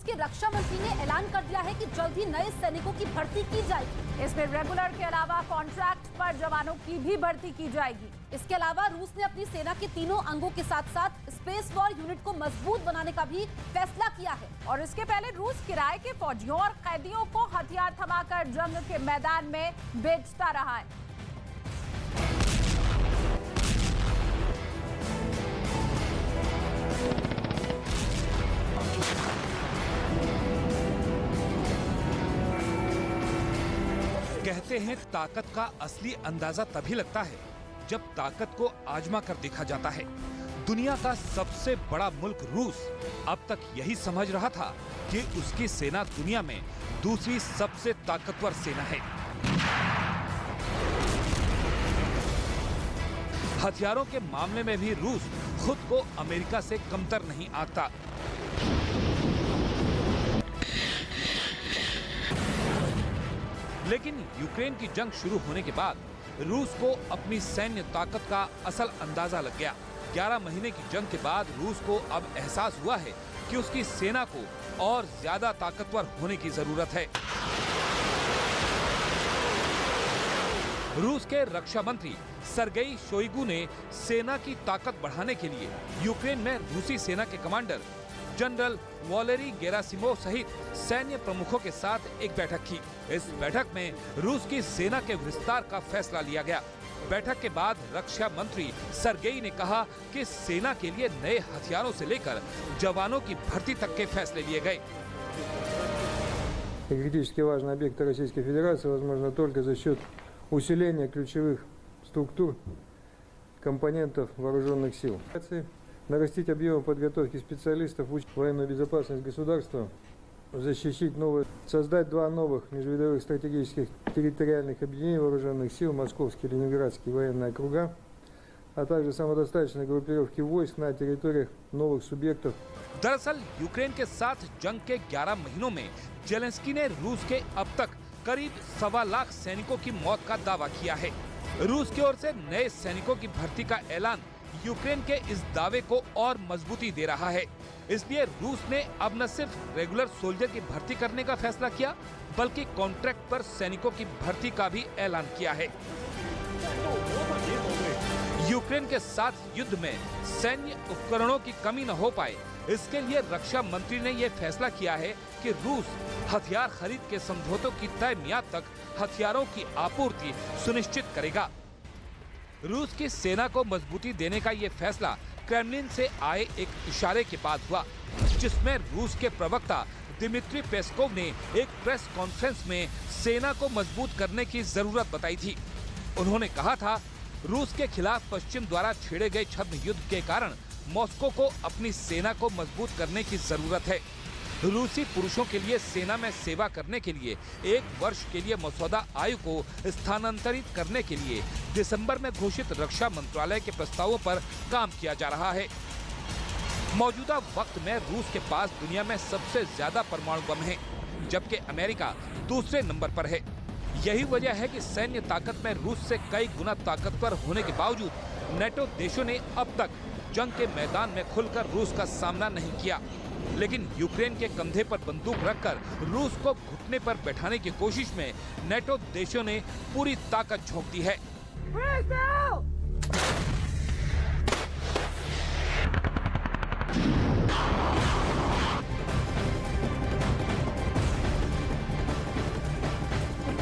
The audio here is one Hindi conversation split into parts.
के रक्षा मंत्री ने ऐलान कर दिया है कि जल्द ही नए सैनिकों की भर्ती की जाएगी। इसमें रेगुलर के अलावा कॉन्ट्रैक्ट पर जवानों की भी भर्ती की जाएगी। इसके अलावा रूस ने अपनी सेना के तीनों अंगों के साथ साथ स्पेस वॉर यूनिट को मजबूत बनाने का भी फैसला किया है। और इसके पहले रूस किराए के फौजियों और कैदियों को हथियार थमाकर जंग के मैदान में बेचता रहा है। कहते हैं ताकत का असली अंदाजा तभी लगता है जब ताकत को आजमा कर देखा जाता है। दुनिया का सबसे बड़ा मुल्क रूस अब तक यही समझ रहा था कि उसकी सेना दुनिया में दूसरी सबसे ताकतवर सेना है। हथियारों के मामले में भी रूस खुद को अमेरिका से कमतर नहीं आंकता। लेकिन यूक्रेन की जंग शुरू होने के बाद रूस को अपनी सैन्य ताकत का असल अंदाजा लग गया। 11 महीने की जंग के बाद रूस को अब एहसास हुआ है कि उसकी सेना को और ज्यादा ताकतवर होने की जरूरत है। रूस के रक्षा मंत्री सर्गेई शोइगु ने सेना की ताकत बढ़ाने के लिए यूक्रेन में रूसी सेना के कमांडर जनरल वॉलेरी गेरासिमोव सहित सैन्य प्रमुखों के साथ एक बैठक की। इस बैठक में रूस की सेना के विस्तार का फैसला लिया गया। बैठक के बाद रक्षा मंत्री सर्गेई ने कहा कि सेना के लिए नए हथियारों से लेकर जवानों की भर्ती तक के फैसले लिए गए। Критически важный объект Российской Федерации возможно только за счет усиления ключевых структур компонентов вооруженных сил. Нарастить объемы подготовки специалистов в военную безопасность государства, защитить новые, создать 2 новых межвидовых стратегических территориальных объединений вооруженных сил, Московский и Ленинградский военные округа, а также самодостаточные группировки войск на территориях новых субъектов. दरअसल यूक्रेन के साथ जंग के 11 महीनों में जेलेंस्की ने रूस के अब तक करीब 1.25 लाख सैनिकों की मौत का दावा किया है। रूस की ओर से नए सैनिकों की भर्ती का ऐलान यूक्रेन के इस दावे को और मजबूती दे रहा है। इसलिए रूस ने अब न सिर्फ रेगुलर सोल्जर की भर्ती करने का फैसला किया, बल्कि कॉन्ट्रैक्ट पर सैनिकों की भर्ती का भी ऐलान किया है। यूक्रेन के साथ युद्ध में सैन्य उपकरणों की कमी न हो पाए, इसके लिए रक्षा मंत्री ने यह फैसला किया है कि रूस हथियार खरीद के समझौतों की तय मियाद तक हथियारों की आपूर्ति सुनिश्चित करेगा। रूस की सेना को मजबूती देने का ये फैसला क्रेमलिन से आए एक इशारे के बाद हुआ, जिसमें रूस के प्रवक्ता दिमित्री पेस्कोव ने एक प्रेस कॉन्फ्रेंस में सेना को मजबूत करने की जरूरत बताई थी। उन्होंने कहा था, रूस के खिलाफ पश्चिम द्वारा छेड़े गए छद्म युद्ध के कारण मॉस्को को अपनी सेना को मजबूत करने की जरूरत है। रूसी पुरुषों के लिए सेना में सेवा करने के लिए 1 वर्ष के लिए मसौदा आयु को स्थानांतरित करने के लिए दिसंबर में घोषित रक्षा मंत्रालय के प्रस्तावों पर काम किया जा रहा है। मौजूदा वक्त में रूस के पास दुनिया में सबसे ज्यादा परमाणु बम है, जबकि अमेरिका दूसरे नंबर पर है। यही वजह है कि सैन्य ताकत में रूस से कई गुना ताकतवर होने के बावजूद नेटो देशों ने अब तक जंग के मैदान में खुलकर रूस का सामना नहीं किया। लेकिन यूक्रेन के कंधे पर बंदूक रखकर रूस को घुटने पर बैठाने की कोशिश में नेटो देशों ने पूरी ताकत झोंक दी है।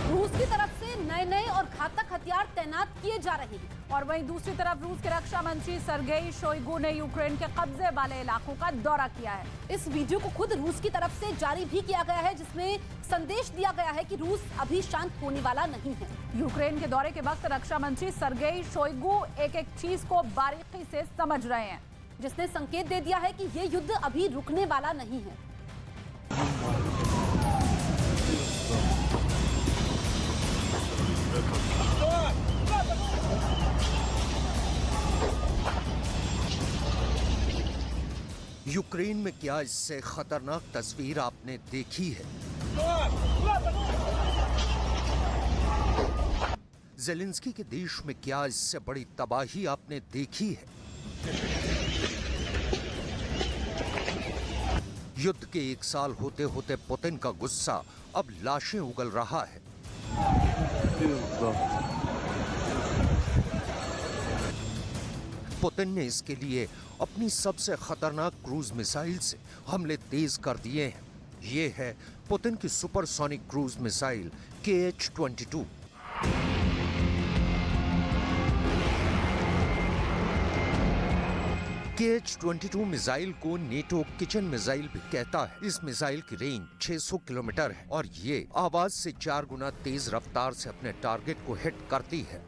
रूस की तरफ से नए और घातक हथियार तैनात किए जा रहे हैं। और वहीं दूसरी तरफ रूस के रक्षा मंत्री सर्गेई शोइगु ने यूक्रेन के कब्जे वाले इलाकों का दौरा किया है। इस वीडियो को खुद रूस की तरफ से जारी भी किया गया है, जिसमें संदेश दिया गया है कि रूस अभी शांत होने वाला नहीं है। यूक्रेन के दौरे के वक्त रक्षा मंत्री सर्गेई शोइगु एक चीज को बारीकी से समझ रहे हैं, जिसने संकेत दे दिया है कि ये युद्ध अभी रुकने वाला नहीं है। यूक्रेन में क्या इससे खतरनाक तस्वीर आपने देखी है? ज़ेलेंस्की के देश में क्या इससे बड़ी तबाही आपने देखी है? युद्ध के 1 साल होते होते पुतिन का गुस्सा अब लाशें उगल रहा है। पुतिन ने इसके लिए अपनी सबसे खतरनाक क्रूज मिसाइल से हमले तेज कर दिए हैं। ये है पुतिन की supersonic cruise missile KH-22। KH-22 missile को नेटो किचन मिसाइल भी कहता है। इस मिसाइल की रेंज 600 किलोमीटर है और ये आवाज से 4 गुना तेज रफ्तार से अपने टारगेट को हिट करती है।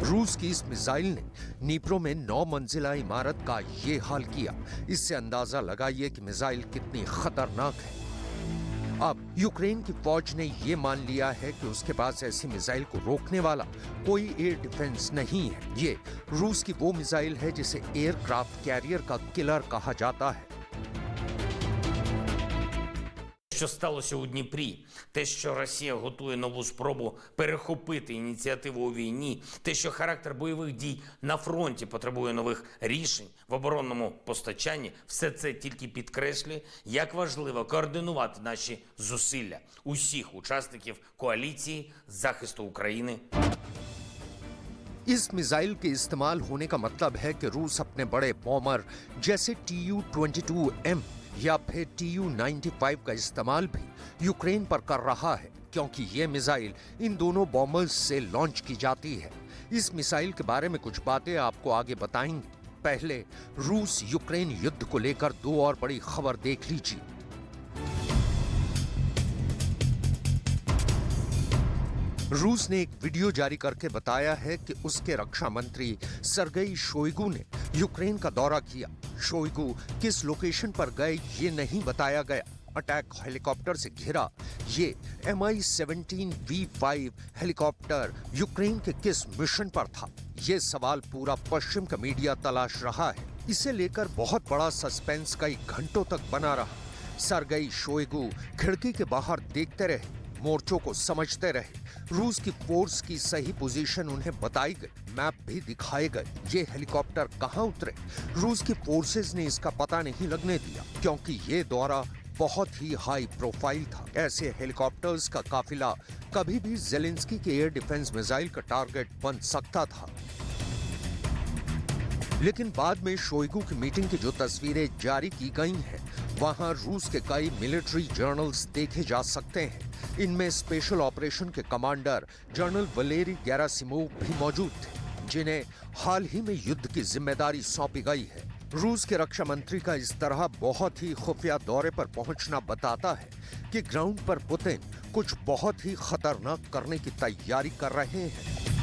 रूस की इस मिसाइल ने नीप्रो में 9 मंजिला इमारत का ये हाल किया। इससे अंदाजा लगाइए कि मिसाइल कितनी खतरनाक है। अब यूक्रेन की फौज ने ये मान लिया है कि उसके पास ऐसी मिसाइल को रोकने वाला कोई एयर डिफेंस नहीं है। ये रूस की वो मिसाइल है जिसे एयरक्राफ्ट कैरियर का किलर कहा जाता है। Що сталося у Дніпрі, те, що Росія готує нову спробу перехопити ініціативу у війні, те, що характер бойових дій на фронті потребує нових рішень в оборонному постачанні, все це тільки підкреслює, як важливо координувати наші зусилля усіх учасників коаліції захисту України. इस मिसाइल के इस्तेमाल होने का मतलब है कि रूस अपने बड़े बॉमर जैसे Tu-22M या फिर Tu-95 का इस्तेमाल भी यूक्रेन पर कर रहा है, क्योंकि ये मिसाइल इन दोनों बॉम्बर्स से लॉन्च की जाती है। इस मिसाइल के बारे में कुछ बातें आपको आगे बताएंगे। पहले रूस यूक्रेन युद्ध को लेकर 2 और बड़ी खबर देख लीजिए। रूस ने एक वीडियो जारी करके बताया है कि उसके रक्षा मंत्री सर्गेई शोइगु ने यूक्रेन का दौरा किया। शोइगु किस लोकेशन पर गए ये नहीं बताया गया। अटैक हेलीकॉप्टर से घिरा ये Mi-17V5 हेलीकॉप्टर यूक्रेन के किस मिशन पर था, ये सवाल पूरा पश्चिम का मीडिया तलाश रहा है। इसे लेकर बहुत बड़ा सस्पेंस कई घंटों तक बना रहा। सर्गेई शोइगु खिड़की के बाहर देखते रहे, मोर्चों को समझते रहे। रूस की फोर्स की सही पोजीशन उन्हें बताई गई, मैप भी दिखाए गए। ये हेलीकॉप्टर कहां उतरे, रूस की फोर्सेस ने इसका पता नहीं लगने दिया, क्योंकि ये दौरा बहुत ही हाई प्रोफाइल था। ऐसे हेलीकॉप्टर्स का काफिला कभी भी ज़ेलेंस्की के एयर डिफेंस मिसाइल का टारगेट बन सकता था। लेकिन बाद में शोइगु की मीटिंग की जो तस्वीरें जारी की गई हैं, वहां रूस के कई मिलिट्री जर्नल्स देखे जा सकते हैं। इनमें स्पेशल ऑपरेशन के कमांडर जनरल वलेरी गेरासिमोव भी मौजूद थे, जिन्हें हाल ही में युद्ध की जिम्मेदारी सौंपी गई है। रूस के रक्षा मंत्री का इस तरह बहुत ही खुफिया दौरे पर पहुंचना बताता है कि ग्राउंड पर पुतिन कुछ बहुत ही खतरनाक करने की तैयारी कर रहे हैं।